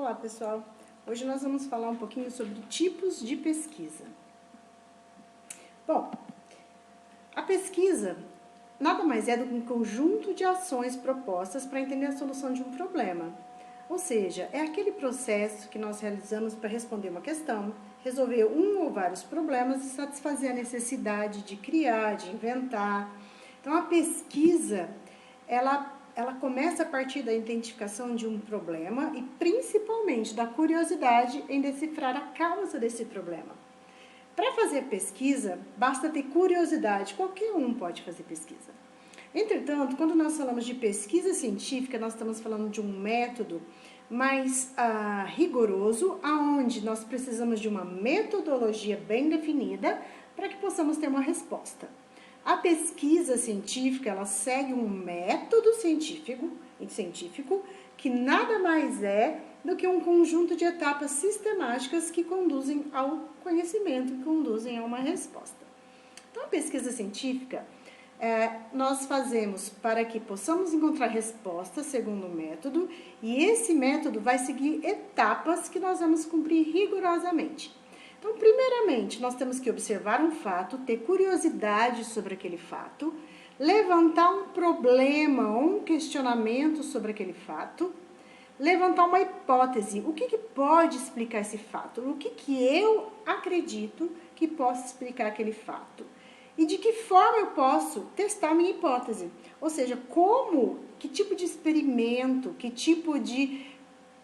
Olá, pessoal! Hoje nós vamos falar um pouquinho sobre tipos de pesquisa. Bom, a pesquisa nada mais é do que um conjunto de ações propostas para entender a solução de um problema. Ou seja, é aquele processo que nós realizamos para responder uma questão, resolver um ou vários problemas e satisfazer a necessidade de criar, de inventar. Então, a pesquisa, ela começa a partir da identificação de um problema e principalmente da curiosidade em decifrar a causa desse problema. Para fazer pesquisa, basta ter curiosidade, qualquer um pode fazer pesquisa. Entretanto, quando nós falamos de pesquisa científica, nós estamos falando de um método mais rigoroso, onde nós precisamos de uma metodologia bem definida para que possamos ter uma resposta. A pesquisa científica, ela segue um método científico que nada mais é do que um conjunto de etapas sistemáticas que conduzem ao conhecimento, que conduzem a uma resposta. Então, a pesquisa científica, nós fazemos para que possamos encontrar respostas segundo o método, e esse método vai seguir etapas que nós vamos cumprir rigorosamente. Então, primeiramente, nós temos que observar um fato, ter curiosidade sobre aquele fato, levantar um problema ou um questionamento sobre aquele fato, levantar uma hipótese. O que pode explicar esse fato? O que eu acredito que possa explicar aquele fato? E de que forma eu posso testar a minha hipótese? Ou seja, que tipo de experimento, que tipo de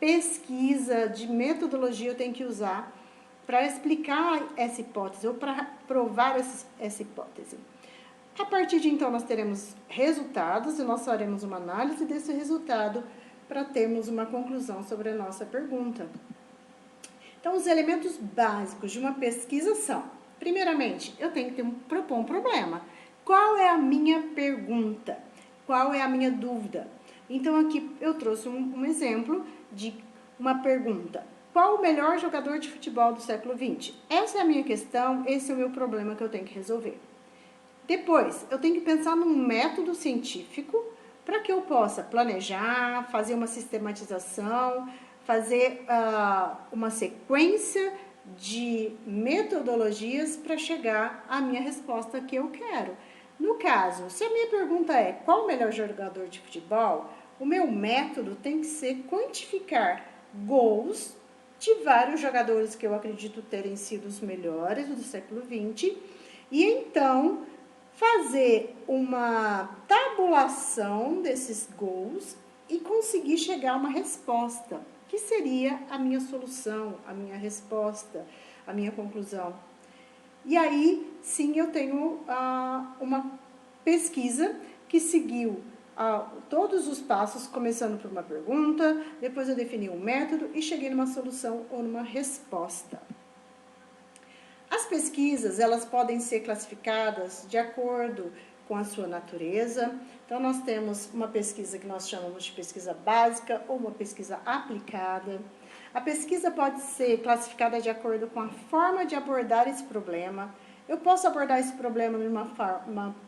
pesquisa, de metodologia eu tenho que usar para explicar essa hipótese ou para provar essa hipótese. A partir de então, nós teremos resultados e nós faremos uma análise desse resultado para termos uma conclusão sobre a nossa pergunta. Então, os elementos básicos de uma pesquisa são, primeiramente, eu tenho que propor um problema. Qual é a minha pergunta? Qual é a minha dúvida? Então, aqui eu trouxe um exemplo de uma pergunta. Qual o melhor jogador de futebol do século XX? Essa é a minha questão, esse é o meu problema que eu tenho que resolver. Depois, eu tenho que pensar num método científico para que eu possa planejar, fazer uma sistematização, fazer uma sequência de metodologias para chegar à minha resposta que eu quero. No caso, se a minha pergunta é qual o melhor jogador de futebol, o meu método tem que ser quantificar gols de vários jogadores que eu acredito terem sido os melhores do século XX, e então fazer uma tabulação desses gols e conseguir chegar a uma resposta, que seria a minha solução, a minha resposta, a minha conclusão. E aí, sim, eu tenho uma pesquisa que seguiu todos os passos, começando por uma pergunta, depois eu defini um método e cheguei numa solução ou numa resposta. As pesquisas, elas podem ser classificadas de acordo com a sua natureza. Então, nós temos uma pesquisa que nós chamamos de pesquisa básica ou uma pesquisa aplicada. A pesquisa pode ser classificada de acordo com a forma de abordar esse problema. Eu posso abordar esse problema de uma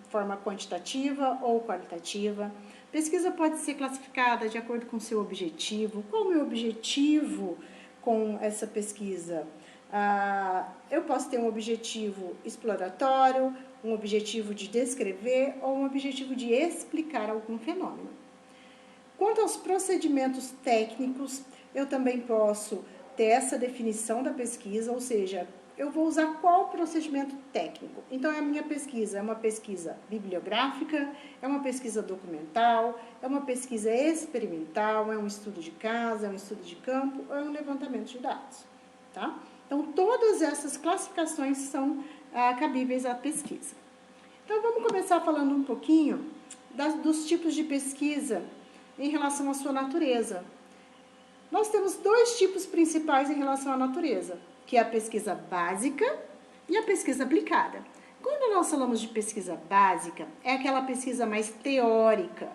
forma quantitativa ou qualitativa. Pesquisa pode ser classificada de acordo com o seu objetivo. Qual é o meu objetivo com essa pesquisa? Eu posso ter um objetivo exploratório, um objetivo de descrever ou um objetivo de explicar algum fenômeno. Quanto aos procedimentos técnicos, eu também posso ter essa definição da pesquisa, ou seja, eu vou usar qual procedimento técnico. Então, a minha pesquisa é uma pesquisa bibliográfica, é uma pesquisa documental, é uma pesquisa experimental, é um estudo de caso, é um estudo de campo, ou é um levantamento de dados, tá? Então, todas essas classificações são cabíveis à pesquisa. Então, vamos começar falando um pouquinho dos tipos de pesquisa em relação à sua natureza. Nós temos dois tipos principais em relação à natureza, que é a pesquisa básica e a pesquisa aplicada. Quando nós falamos de pesquisa básica, é aquela pesquisa mais teórica.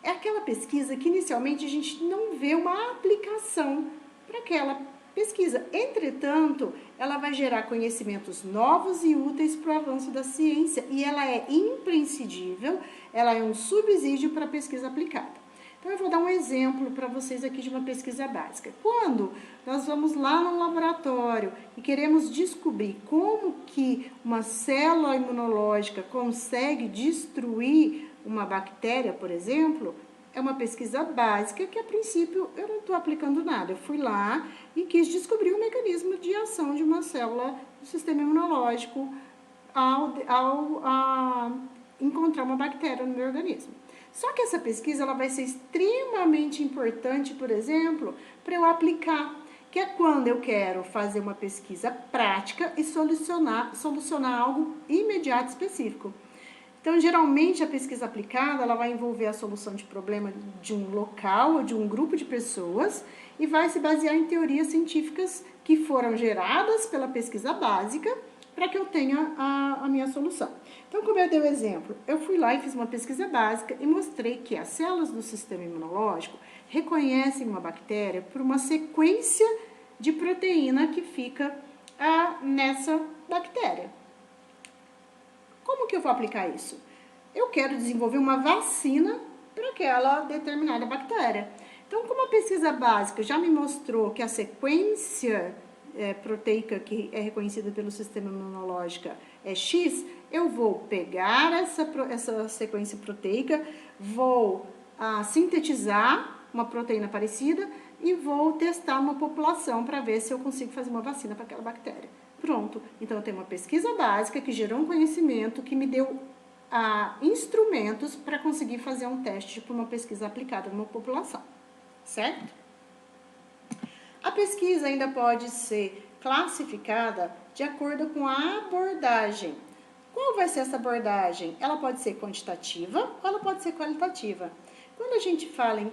É aquela pesquisa que inicialmente a gente não vê uma aplicação para aquela pesquisa. Entretanto, ela vai gerar conhecimentos novos e úteis para o avanço da ciência e ela é imprescindível, ela é um subsídio para a pesquisa aplicada. Então, eu vou dar um exemplo para vocês aqui de uma pesquisa básica. Quando nós vamos lá no laboratório e queremos descobrir como que uma célula imunológica consegue destruir uma bactéria, por exemplo, é uma pesquisa básica que, a princípio, eu não estou aplicando nada. Eu fui lá e quis descobrir o mecanismo de ação de uma célula do sistema imunológico ao encontrar uma bactéria no meu organismo. Só que essa pesquisa ela vai ser extremamente importante, por exemplo, para eu aplicar, que é quando eu quero fazer uma pesquisa prática e solucionar algo imediato específico. Então, geralmente, a pesquisa aplicada ela vai envolver a solução de problema de um local ou de um grupo de pessoas e vai se basear em teorias científicas que foram geradas pela pesquisa básica para que eu tenha a minha solução. Então, como eu dei o exemplo, eu fui lá e fiz uma pesquisa básica e mostrei que as células do sistema imunológico reconhecem uma bactéria por uma sequência de proteína que fica nessa bactéria. Como que eu vou aplicar isso? Eu quero desenvolver uma vacina para aquela determinada bactéria. Então, como a pesquisa básica já me mostrou que a sequência proteica que é reconhecida pelo sistema imunológico é X, eu vou pegar essa sequência proteica, vou sintetizar uma proteína parecida e vou testar uma população para ver se eu consigo fazer uma vacina para aquela bactéria. Pronto, então eu tenho uma pesquisa básica que gerou um conhecimento que me deu instrumentos para conseguir fazer um teste para uma pesquisa aplicada numa população, certo? A pesquisa ainda pode ser classificada de acordo com a abordagem. Qual vai ser essa abordagem? Ela pode ser quantitativa ou ela pode ser qualitativa. Quando a gente fala em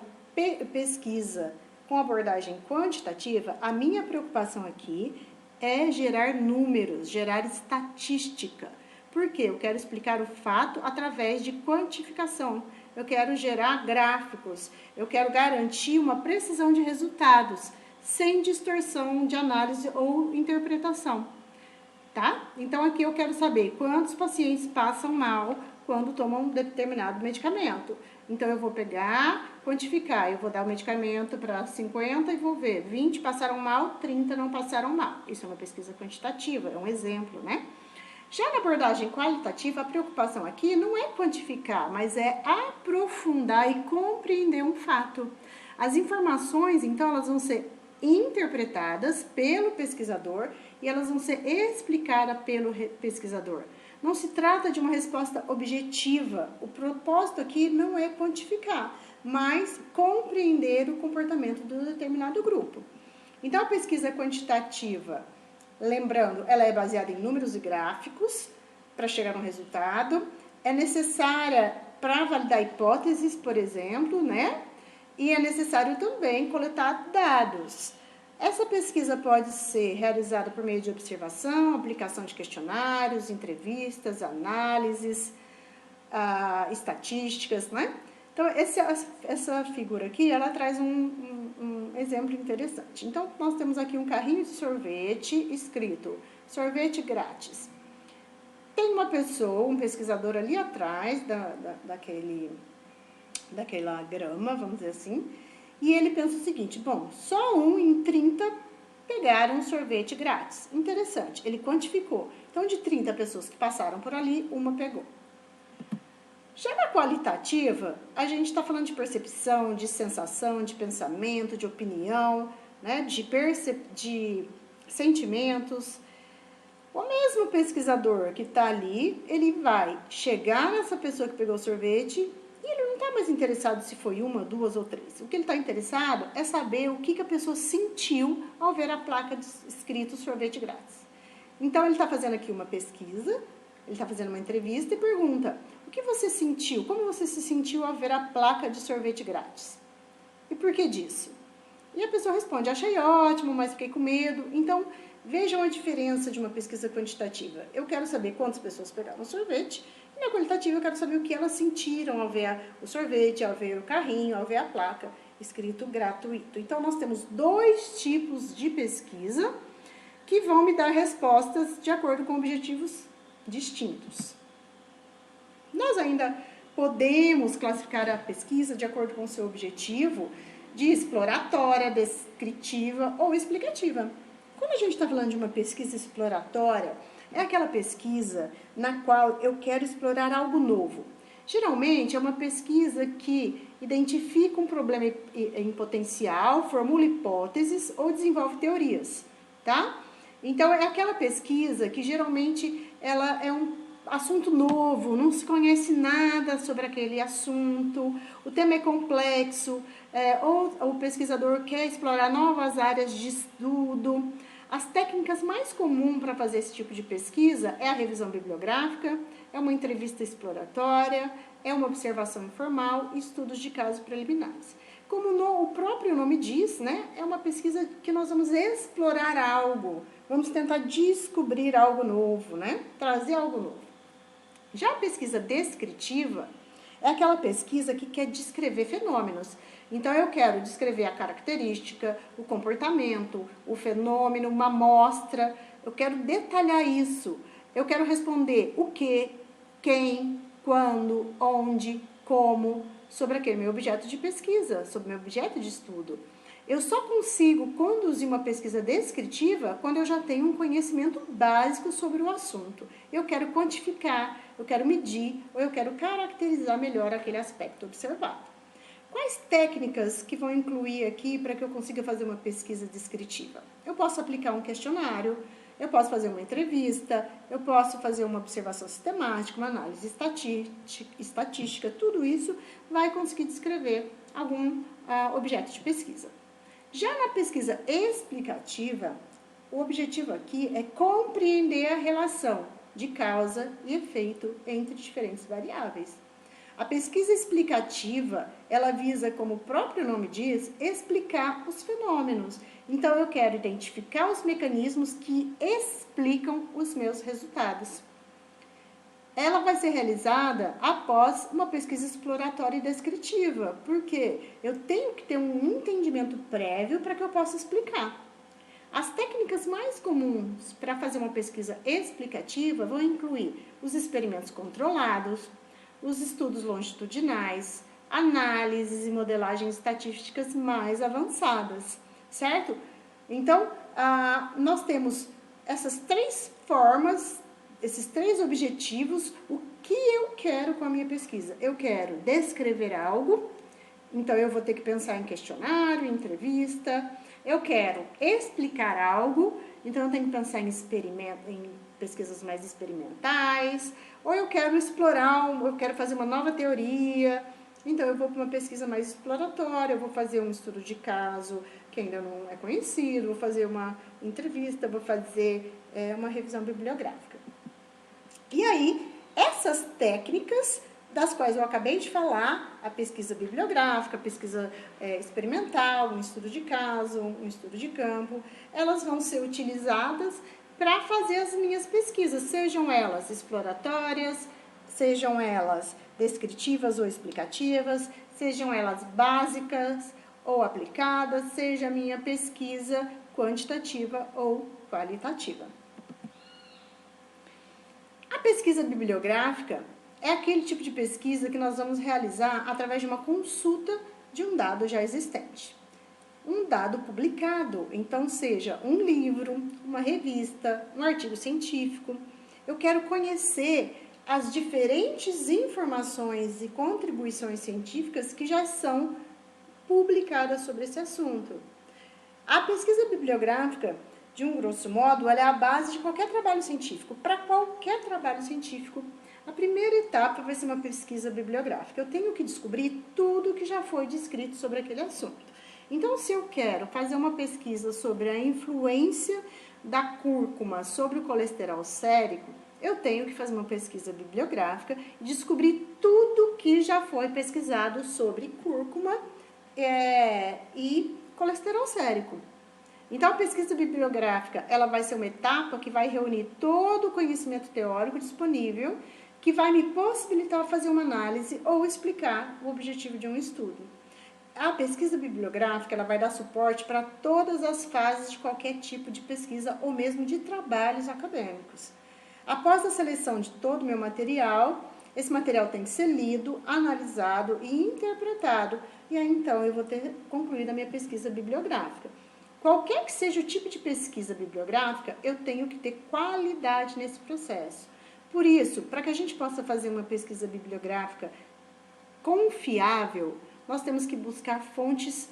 pesquisa com abordagem quantitativa, a minha preocupação aqui é gerar números, gerar estatística. Por quê? Eu quero explicar o fato através de quantificação. Eu quero gerar gráficos. Eu quero garantir uma precisão de resultados, sem distorção de análise ou interpretação. Tá? Então, aqui eu quero saber quantos pacientes passam mal quando tomam um determinado medicamento. Então, eu vou pegar, quantificar. Eu vou dar o medicamento para 50 e vou ver 20 passaram mal, 30 não passaram mal. Isso é uma pesquisa quantitativa, é um exemplo, né? Já na abordagem qualitativa, a preocupação aqui não é quantificar, mas é aprofundar e compreender um fato. As informações, então, elas vão ser interpretadas pelo pesquisador e elas vão ser explicadas pelo pesquisador. Não se trata de uma resposta objetiva. O propósito aqui não é quantificar, mas compreender o comportamento do determinado grupo. Então, a pesquisa quantitativa, lembrando, ela é baseada em números e gráficos para chegar a um resultado. É necessária para validar hipóteses, por exemplo, né? E é necessário também coletar dados. Essa pesquisa pode ser realizada por meio de observação, aplicação de questionários, entrevistas, análises, estatísticas, né? Então, essa figura aqui, ela traz um exemplo interessante. Então, nós temos aqui um carrinho de sorvete escrito sorvete grátis. Tem uma pessoa, um pesquisador ali atrás daquela grama, vamos dizer assim, e ele pensa o seguinte, bom, só 1 em 30 pegaram sorvete grátis. Interessante, ele quantificou. Então, de 30 pessoas que passaram por ali, uma pegou. Já na qualitativa, a gente está falando de percepção, de sensação, de pensamento, de opinião, né, de sentimentos. O mesmo pesquisador que está ali, ele vai chegar nessa pessoa que pegou o sorvete e ele não está mais interessado se foi 1, 2 ou 3. O que ele está interessado é saber o que a pessoa sentiu ao ver a placa escrito sorvete grátis. Então, ele está fazendo aqui uma pesquisa, ele está fazendo uma entrevista e pergunta: o que você sentiu? Como você se sentiu ao ver a placa de sorvete grátis? E por que disso? E a pessoa responde: achei ótimo, mas fiquei com medo. Então, vejam a diferença de uma pesquisa quantitativa. Eu quero saber quantas pessoas pegaram o sorvete. E na qualitativa, eu quero saber o que elas sentiram ao ver o sorvete, ao ver o carrinho, ao ver a placa escrito gratuito. Então, nós temos 2 tipos de pesquisa que vão me dar respostas de acordo com objetivos distintos. Nós ainda podemos classificar a pesquisa de acordo com o seu objetivo de exploratória, descritiva ou explicativa. Quando a gente está falando de uma pesquisa exploratória, é aquela pesquisa na qual eu quero explorar algo novo. Geralmente é uma pesquisa que identifica um problema em potencial, formula hipóteses ou desenvolve teorias, tá? Então é aquela pesquisa que geralmente ela é um assunto novo, não se conhece nada sobre aquele assunto, o tema é complexo, ou o pesquisador quer explorar novas áreas de estudo. As técnicas mais comuns para fazer esse tipo de pesquisa é a revisão bibliográfica, é uma entrevista exploratória, é uma observação informal e estudos de casos preliminares. Como o próprio nome diz, né, é uma pesquisa que nós vamos explorar algo, vamos tentar descobrir algo novo, né, trazer algo novo. Já a pesquisa descritiva é aquela pesquisa que quer descrever fenômenos. Então, eu quero descrever a característica, o comportamento, o fenômeno, uma amostra. Eu quero detalhar isso. Eu quero responder o que, quem, quando, onde, como, sobre aquele meu objeto de pesquisa, sobre meu objeto de estudo. Eu só consigo conduzir uma pesquisa descritiva quando eu já tenho um conhecimento básico sobre o assunto. Eu quero quantificar, eu quero medir ou eu quero caracterizar melhor aquele aspecto observado. Quais técnicas que vão incluir aqui para que eu consiga fazer uma pesquisa descritiva? Eu posso aplicar um questionário, eu posso fazer uma entrevista, eu posso fazer uma observação sistemática, uma análise estatística, tudo isso vai conseguir descrever algum objeto de pesquisa. Já na pesquisa explicativa, o objetivo aqui é compreender a relação de causa e efeito entre diferentes variáveis. A pesquisa explicativa, ela visa, como o próprio nome diz, explicar os fenômenos. Então, eu quero identificar os mecanismos que explicam os meus resultados. Ela vai ser realizada após uma pesquisa exploratória e descritiva, porque eu tenho que ter um entendimento prévio para que eu possa explicar. As técnicas mais comuns para fazer uma pesquisa explicativa vão incluir os experimentos controlados, os estudos longitudinais, análises e modelagens estatísticas mais avançadas, certo? Então, nós temos essas três formas, esses três objetivos. O que eu quero com a minha pesquisa? Eu quero descrever algo, então eu vou ter que pensar em questionário, em entrevista. Eu quero explicar algo, então eu tenho que pensar em pesquisas mais experimentais. Ou eu quero explorar, eu quero fazer uma nova teoria, então eu vou para uma pesquisa mais exploratória, eu vou fazer um estudo de caso que ainda não é conhecido, vou fazer uma entrevista, vou fazer uma revisão bibliográfica. E aí, essas técnicas das quais eu acabei de falar, a pesquisa bibliográfica, a pesquisa experimental, um estudo de caso, um estudo de campo, elas vão ser utilizadas para fazer as minhas pesquisas, sejam elas exploratórias, sejam elas descritivas ou explicativas, sejam elas básicas ou aplicadas, seja a minha pesquisa quantitativa ou qualitativa. A pesquisa bibliográfica é aquele tipo de pesquisa que nós vamos realizar através de uma consulta de um dado já existente. Um dado publicado, então seja um livro, uma revista, um artigo científico. Eu quero conhecer as diferentes informações e contribuições científicas que já são publicadas sobre esse assunto. A pesquisa bibliográfica, de um grosso modo, ela é a base de qualquer trabalho científico. Para qualquer trabalho científico, a primeira etapa vai ser uma pesquisa bibliográfica. Eu tenho que descobrir tudo que já foi descrito sobre aquele assunto. Então, se eu quero fazer uma pesquisa sobre a influência da cúrcuma sobre o colesterol sérico, eu tenho que fazer uma pesquisa bibliográfica e descobrir tudo que já foi pesquisado sobre cúrcuma e colesterol sérico. Então, a pesquisa bibliográfica, ela vai ser uma etapa que vai reunir todo o conhecimento teórico disponível, que vai me possibilitar fazer uma análise ou explicar o objetivo de um estudo. A pesquisa bibliográfica, ela vai dar suporte para todas as fases de qualquer tipo de pesquisa ou mesmo de trabalhos acadêmicos. Após a seleção de todo o meu material, esse material tem que ser lido, analisado e interpretado, e aí então eu vou ter concluído a minha pesquisa bibliográfica. Qualquer que seja o tipo de pesquisa bibliográfica, eu tenho que ter qualidade nesse processo. Por isso, para que a gente possa fazer uma pesquisa bibliográfica confiável, nós temos que buscar fontes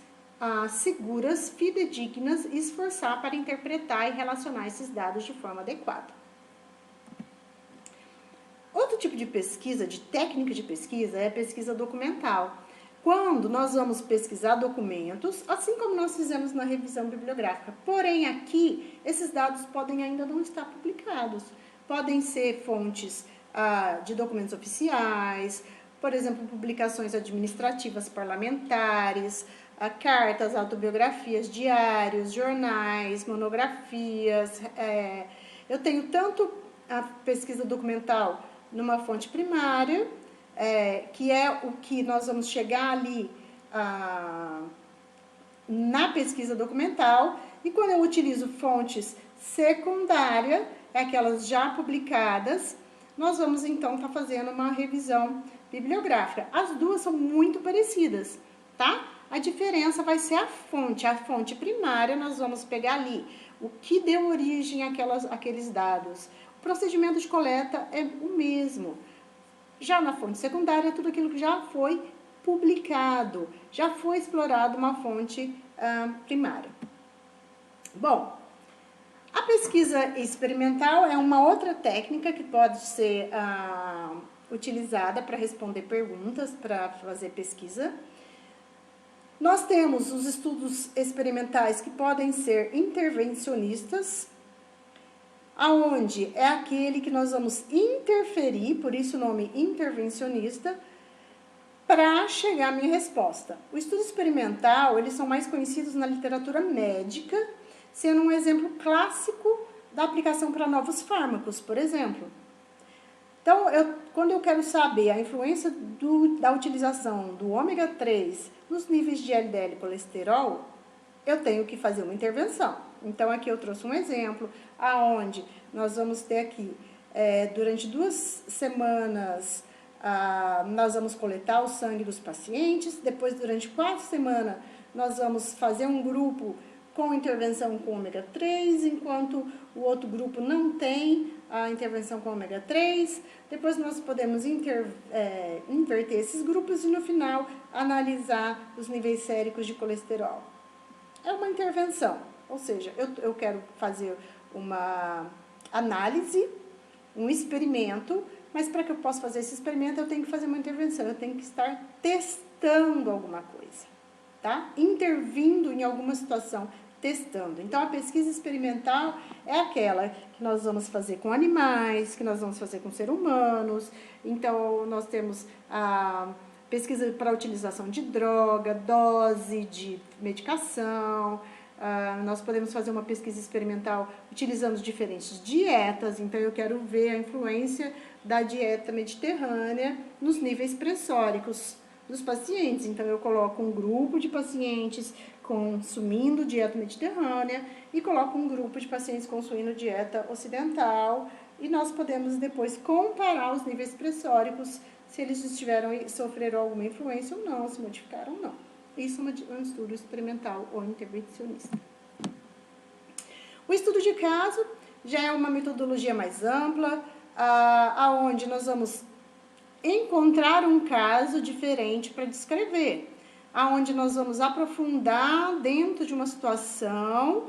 seguras, fidedignas e esforçar para interpretar e relacionar esses dados de forma adequada. Outro tipo de pesquisa, de técnica de pesquisa, é a pesquisa documental. Quando nós vamos pesquisar documentos, assim como nós fizemos na revisão bibliográfica. Porém, aqui, esses dados podem ainda não estar publicados. Podem ser fontes de documentos oficiais, por exemplo, publicações administrativas parlamentares, cartas, autobiografias, diários, jornais, monografias. Eu tenho tanto a pesquisa documental numa fonte primária, que é o que nós vamos chegar ali na pesquisa documental, e quando eu utilizo fontes secundárias, aquelas já publicadas, nós vamos então estar fazendo uma revisão bibliográfica. As duas são muito parecidas, tá? A diferença vai ser a fonte primária, nós vamos pegar ali o que deu origem àqueles dados. O procedimento de coleta é o mesmo. Já na fonte secundária, é tudo aquilo que já foi publicado, já foi explorado uma fonte primária. Bom, a pesquisa experimental é uma outra técnica que pode ser utilizada para responder perguntas, para fazer pesquisa. Nós temos os estudos experimentais que podem ser intervencionistas, aonde é aquele que nós vamos interferir, por isso o nome intervencionista, para chegar à minha resposta. O estudo experimental, eles são mais conhecidos na literatura médica, sendo um exemplo clássico da aplicação para novos fármacos, por exemplo. Então, quando eu quero saber a influência da utilização do ômega 3 nos níveis de LDL e colesterol, eu tenho que fazer uma intervenção. Então, aqui eu trouxe um exemplo, aonde nós vamos ter aqui, durante 2 semanas, nós vamos coletar o sangue dos pacientes, depois, durante 4 semanas, nós vamos fazer um grupo com intervenção com ômega 3, enquanto o outro grupo não tem a intervenção com ômega 3. Depois nós podemos inverter esses grupos e no final analisar os níveis séricos de colesterol. É uma intervenção, ou seja, eu quero fazer uma análise, um experimento, mas para que eu possa fazer esse experimento eu tenho que fazer uma intervenção, eu tenho que estar testando alguma coisa, tá? Intervindo em alguma situação, testando. Então, a pesquisa experimental é aquela que nós vamos fazer com animais, que nós vamos fazer com seres humanos. Então, nós temos a pesquisa para utilização de droga, dose de medicação. Nós podemos fazer uma pesquisa experimental utilizando diferentes dietas. Então, eu quero ver a influência da dieta mediterrânea nos níveis pressóricos dos pacientes. Então, eu coloco um grupo de pacientes consumindo dieta mediterrânea e coloco um grupo de pacientes consumindo dieta ocidental, e nós podemos depois comparar os níveis pressóricos, se eles sofreram alguma influência ou não, se modificaram ou não. Isso é um estudo experimental ou intervencionista. O estudo de caso já é uma metodologia mais ampla, aonde nós vamos encontrar um caso diferente para descrever, aonde nós vamos aprofundar dentro de uma situação,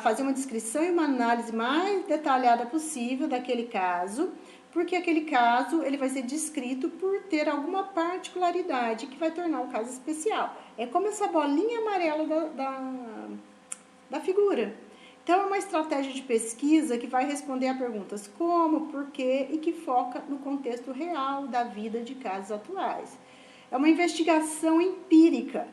fazer uma descrição e uma análise mais detalhada possível daquele caso, porque aquele caso ele vai ser descrito por ter alguma particularidade que vai tornar o caso especial. É como essa bolinha amarela da figura. Então, é uma estratégia de pesquisa que vai responder a perguntas como, por quê e que foca no contexto real da vida de casos atuais. É uma investigação empírica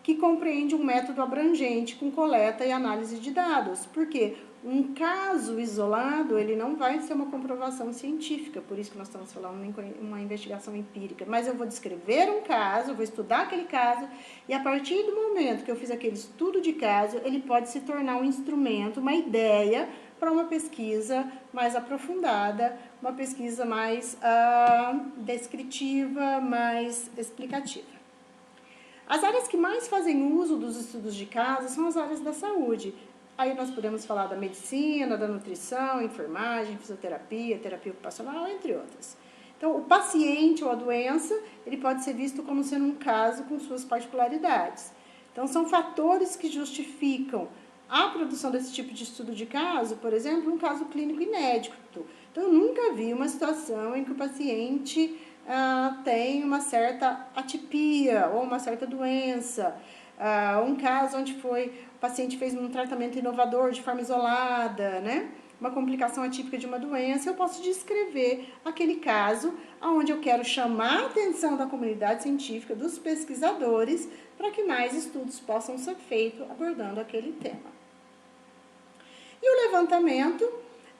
que compreende um método abrangente com coleta e análise de dados, porque Um caso isolado, ele não vai ser uma comprovação científica, por isso que nós estamos falando em uma investigação empírica. Mas eu vou descrever um caso, eu vou estudar aquele caso, e a partir do momento que eu fiz aquele estudo de caso, ele pode se tornar um instrumento, uma ideia para uma pesquisa mais aprofundada, uma pesquisa mais descritiva, mais explicativa. As áreas que mais fazem uso dos estudos de caso são as áreas da saúde. Aí nós podemos falar da medicina, da nutrição, enfermagem, fisioterapia, terapia ocupacional, entre outras. Então, o paciente ou a doença, ele pode ser visto como sendo um caso com suas particularidades. Então, são fatores que justificam a produção desse tipo de estudo de caso, por exemplo, um caso clínico inédito. Então, eu nunca vi uma situação em que o paciente tem uma certa atipia ou uma certa doença. Um caso onde o paciente fez um tratamento inovador de forma isolada, né? Uma complicação atípica de uma doença, eu posso descrever aquele caso onde eu quero chamar a atenção da comunidade científica, dos pesquisadores, para que mais estudos possam ser feitos abordando aquele tema. E o levantamento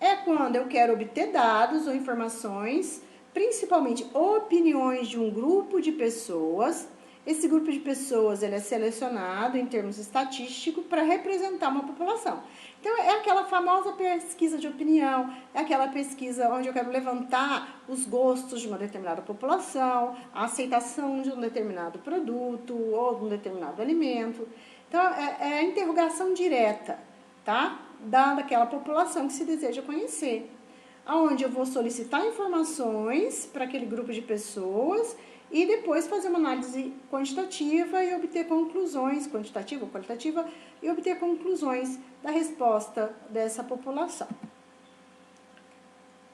é quando eu quero obter dados ou informações, principalmente opiniões de um grupo de pessoas. Esse grupo de pessoas ele é selecionado em termos estatísticos para representar uma população. Então, é aquela famosa pesquisa de opinião, é aquela pesquisa onde eu quero levantar os gostos de uma determinada população, a aceitação de um determinado produto ou de um determinado alimento. Então, é a interrogação direta, tá? Daquela população que se deseja conhecer. Onde eu vou solicitar informações para aquele grupo de pessoas e depois fazer uma análise quantitativa e obter conclusões, quantitativa ou qualitativa, e obter conclusões da resposta dessa população.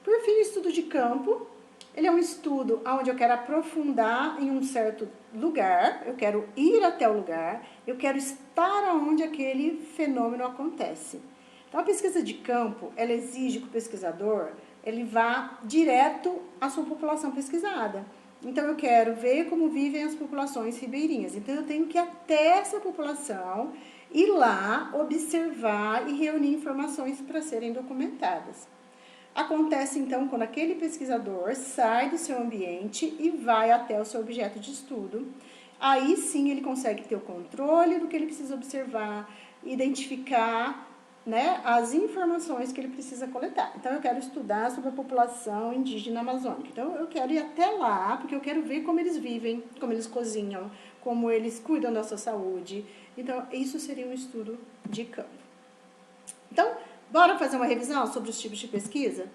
Por fim, o estudo de campo, ele é um estudo onde eu quero aprofundar em um certo lugar, eu quero ir até o lugar, eu quero estar onde aquele fenômeno acontece. Então, a pesquisa de campo, ela exige que o pesquisador ele vá direto à sua população pesquisada. Então, eu quero ver como vivem as populações ribeirinhas. Então, eu tenho que ir até essa população, ir lá, observar e reunir informações para serem documentadas. Acontece, então, quando aquele pesquisador sai do seu ambiente e vai até o seu objeto de estudo. Aí, sim, ele consegue ter o controle do que ele precisa observar, identificar, né, as informações que ele precisa coletar. Então, eu quero estudar sobre a população indígena amazônica. Então, eu quero ir até lá, porque eu quero ver como eles vivem, como eles cozinham, como eles cuidam da sua saúde. Então, isso seria um estudo de campo. Então, bora fazer uma revisão sobre os tipos de pesquisa?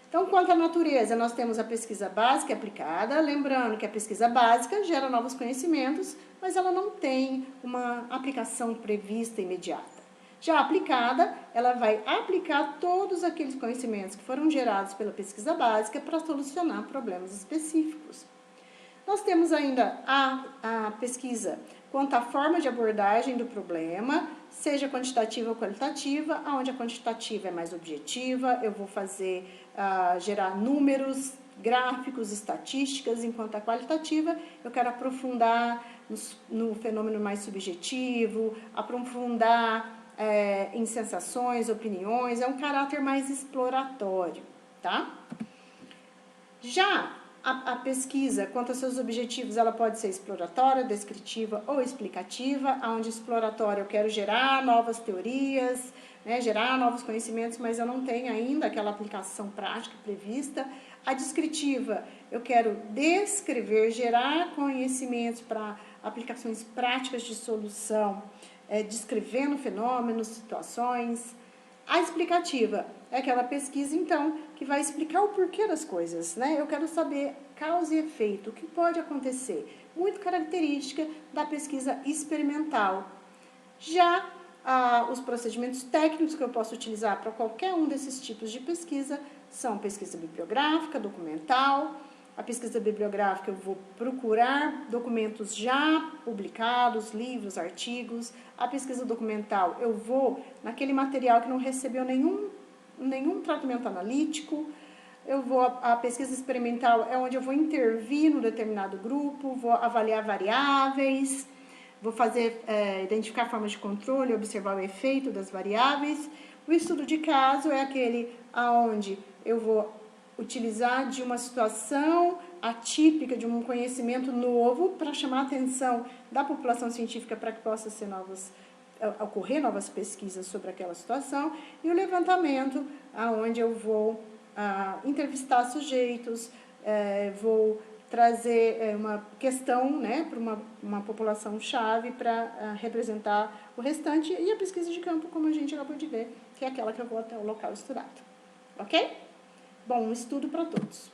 Então, quanto à natureza, nós temos a pesquisa básica e aplicada. Lembrando que a pesquisa básica gera novos conhecimentos, mas ela não tem uma aplicação prevista imediata. Já aplicada, ela vai aplicar todos aqueles conhecimentos que foram gerados pela pesquisa básica para solucionar problemas específicos. Nós temos ainda a pesquisa quanto à forma de abordagem do problema, seja quantitativa ou qualitativa, onde a quantitativa é mais objetiva, eu vou gerar números, gráficos, estatísticas, enquanto a qualitativa eu quero aprofundar no fenômeno mais subjetivo, aprofundar em sensações, opiniões, é um caráter mais exploratório, tá? Já a pesquisa, quanto aos seus objetivos, ela pode ser exploratória, descritiva ou explicativa, onde exploratória eu quero gerar novas teorias, né, gerar novos conhecimentos, mas eu não tenho ainda aquela aplicação prática prevista. A descritiva, eu quero descrever, gerar conhecimentos para aplicações práticas de solução, descrevendo fenômenos, situações. A explicativa é aquela pesquisa, então, que vai explicar o porquê das coisas, né? Eu quero saber causa e efeito, o que pode acontecer. Muito característica da pesquisa experimental. Já os procedimentos técnicos que eu posso utilizar para qualquer um desses tipos de pesquisa são pesquisa bibliográfica, documental. A pesquisa bibliográfica, eu vou procurar documentos já publicados, livros, artigos. A pesquisa documental, eu vou naquele material que não recebeu nenhum tratamento analítico. A pesquisa experimental é onde eu vou intervir no determinado grupo, vou avaliar variáveis. vou fazer, identificar formas de controle, observar o efeito das variáveis. O estudo de caso é aquele onde eu vou utilizar de uma situação atípica, de um conhecimento novo, para chamar a atenção da população científica para que possa ser ocorrer novas pesquisas sobre aquela situação, e o levantamento, onde eu vou entrevistar sujeitos, vou trazer uma questão, né, para uma população-chave para representar o restante, e a pesquisa de campo, como a gente acabou de ver, que é aquela que eu vou até o local estudado. Ok? Bom, um estudo para todos.